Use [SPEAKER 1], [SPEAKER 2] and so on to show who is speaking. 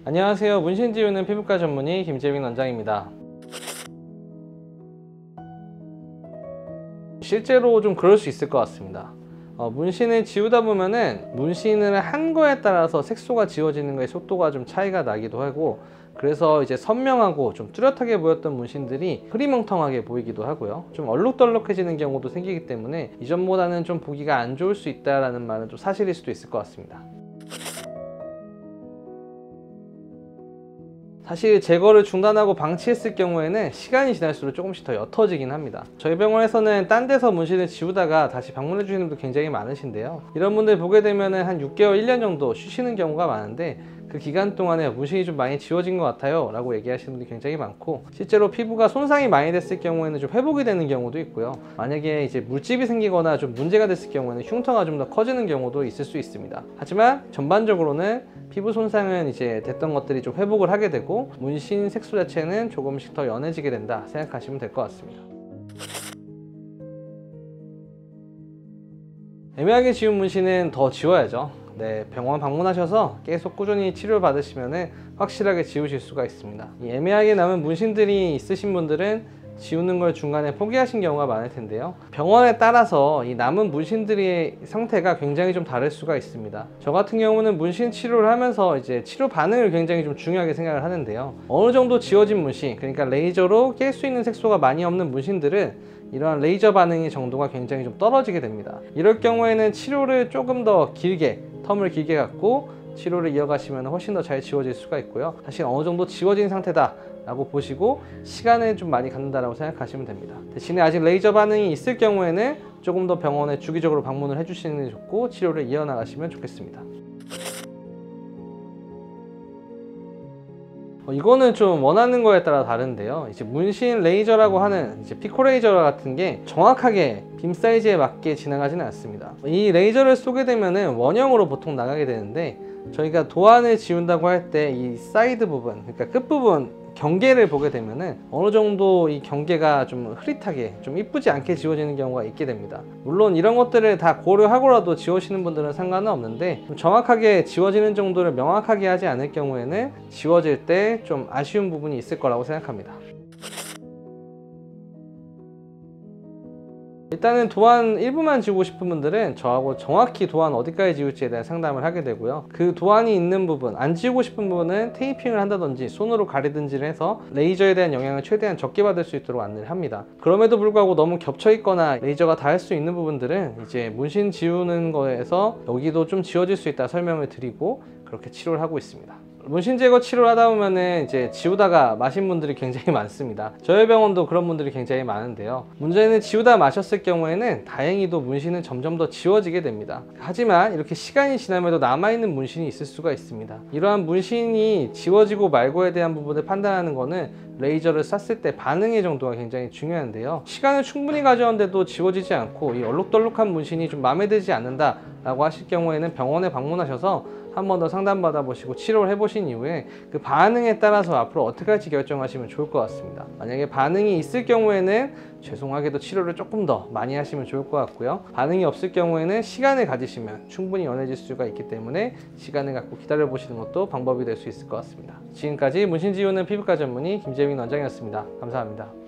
[SPEAKER 1] 안녕하세요. 문신 지우는 피부과 전문의 김재민 원장입니다. 실제로 좀 그럴 수 있을 것 같습니다. 문신을 지우다 보면은 문신을 한 거에 따라서 색소가 지워지는 거에 속도가 좀 차이가 나기도 하고, 그래서 이제 선명하고 좀 뚜렷하게 보였던 문신들이 흐리멍텅하게 보이기도 하고요. 좀 얼룩덜룩해지는 경우도 생기기 때문에 이전보다는 좀 보기가 안 좋을 수 있다라는 말은 좀 사실일 수도 있을 것 같습니다. 사실 제거를 중단하고 방치했을 경우에는 시간이 지날수록 조금씩 더 옅어지긴 합니다. 저희 병원에서는 딴 데서 문신을 지우다가 다시 방문해 주시는 분들 굉장히 많으신데요, 이런 분들 보게 되면 한 6개월, 1년 정도 쉬시는 경우가 많은데, 그 기간 동안에 문신이 좀 많이 지워진 것 같아요 라고 얘기하시는 분들이 굉장히 많고, 실제로 피부가 손상이 많이 됐을 경우에는 좀 회복이 되는 경우도 있고요, 만약에 이제 물집이 생기거나 좀 문제가 됐을 경우에는 흉터가 좀 더 커지는 경우도 있을 수 있습니다. 하지만 전반적으로는 피부 손상은 이제 됐던 것들이 좀 회복을 하게 되고, 문신 색소 자체는 조금씩 더 연해지게 된다 생각하시면 될 것 같습니다. 애매하게 지운 문신은 더 지워야죠. 병원 방문하셔서 계속 꾸준히 치료를 받으시면 확실하게 지우실 수가 있습니다. 이 애매하게 남은 문신들이 있으신 분들은 지우는 걸 중간에 포기하신 경우가 많을 텐데요, 병원에 따라서 이 남은 문신들의 상태가 굉장히 좀 다를 수가 있습니다. 저 같은 경우는 문신 치료를 하면서 이제 치료 반응을 굉장히 좀 중요하게 생각을 하는데요, 어느 정도 지워진 문신, 그러니까 레이저로 깰 수 있는 색소가 많이 없는 문신들은 이러한 레이저 반응의 정도가 굉장히 좀 떨어지게 됩니다. 이럴 경우에는 치료를 조금 더 길게, 텀을 길게 갖고 치료를 이어가시면 훨씬 더 잘 지워질 수가 있고요, 사실 어느 정도 지워진 상태다 라고 보시고 시간을 좀 많이 갖는다라고 생각하시면 됩니다. 대신에 아직 레이저 반응이 있을 경우에는 조금 더 병원에 주기적으로 방문을 해주시는 게 좋고, 치료를 이어나가시면 좋겠습니다. 이거는 좀 원하는 거에 따라 다른데요, 이제 문신 레이저라고 하는 이제 피코 레이저 같은 게 정확하게 빔 사이즈에 맞게 진행하지는 않습니다. 이 레이저를 쏘게 되면은 원형으로 보통 나가게 되는데, 저희가 도안을 지운다고 할 때 이 사이드 부분, 그러니까 끝부분 경계를 보게 되면은 어느 정도 이 경계가 좀 흐릿하게, 좀 이쁘지 않게 지워지는 경우가 있게 됩니다. 물론 이런 것들을 다 고려하고라도 지우시는 분들은 상관은 없는데, 좀 정확하게 지워지는 정도를 명확하게 하지 않을 경우에는 지워질 때 좀 아쉬운 부분이 있을 거라고 생각합니다. 일단은 도안 일부만 지우고 싶은 분들은 저하고 정확히 도안 어디까지 지울지에 대한 상담을 하게 되고요, 그 도안이 있는 부분, 안 지우고 싶은 부분은 테이핑을 한다든지 손으로 가리든지를 해서 레이저에 대한 영향을 최대한 적게 받을 수 있도록 안내를 합니다. 그럼에도 불구하고 너무 겹쳐 있거나 레이저가 닿을 수 있는 부분들은 이제 문신 지우는 거에서 여기도 좀 지워질 수 있다 설명을 드리고 그렇게 치료를 하고 있습니다. 문신 제거 치료를 하다 보면은 이제 지우다가 마신 분들이 굉장히 많습니다. 저희 병원도 그런 분들이 굉장히 많은데요, 문제는 지우다 마셨을 경우에는 다행히도 문신은 점점 더 지워지게 됩니다. 하지만 이렇게 시간이 지나면도 남아있는 문신이 있을 수가 있습니다. 이러한 문신이 지워지고 말고에 대한 부분을 판단하는 거는 레이저를 쐈을 때 반응의 정도가 굉장히 중요한데요, 시간을 충분히 가져왔는데도 지워지지 않고 이 얼룩덜룩한 문신이 좀 마음에 들지 않는다 라고 하실 경우에는 병원에 방문하셔서 한 번 더 상담받아 보시고 치료를 해보신 이후에 그 반응에 따라서 앞으로 어떻게 할지 결정하시면 좋을 것 같습니다. 만약에 반응이 있을 경우에는 죄송하게도 치료를 조금 더 많이 하시면 좋을 것 같고요, 반응이 없을 경우에는 시간을 가지시면 충분히 연해질 수가 있기 때문에 시간을 갖고 기다려 보시는 것도 방법이 될 수 있을 것 같습니다. 지금까지 문신 지우는 피부과 전문의 김재민 원장이었습니다. 감사합니다.